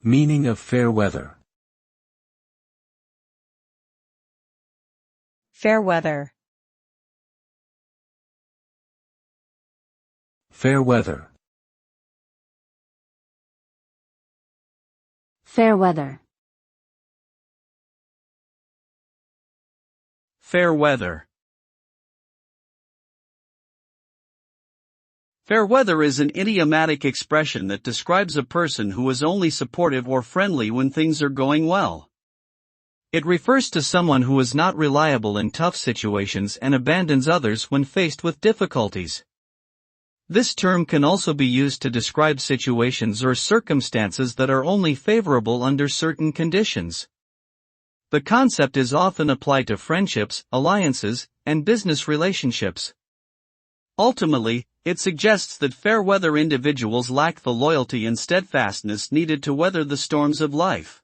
Meaning of fair weather. Fair weather. Fair weather. Fair weather. Fair weather. Fair weather is an idiomatic expression that describes a person who is only supportive or friendly when things are going well. It refers to someone who is not reliable in tough situations and abandons others when faced with difficulties. This term can also be used to describe situations or circumstances that are only favorable under certain conditions. The concept is often applied to friendships, alliances, and business relationships. Ultimately, it suggests that fair weather individuals lack the loyalty and steadfastness needed to weather the storms of life.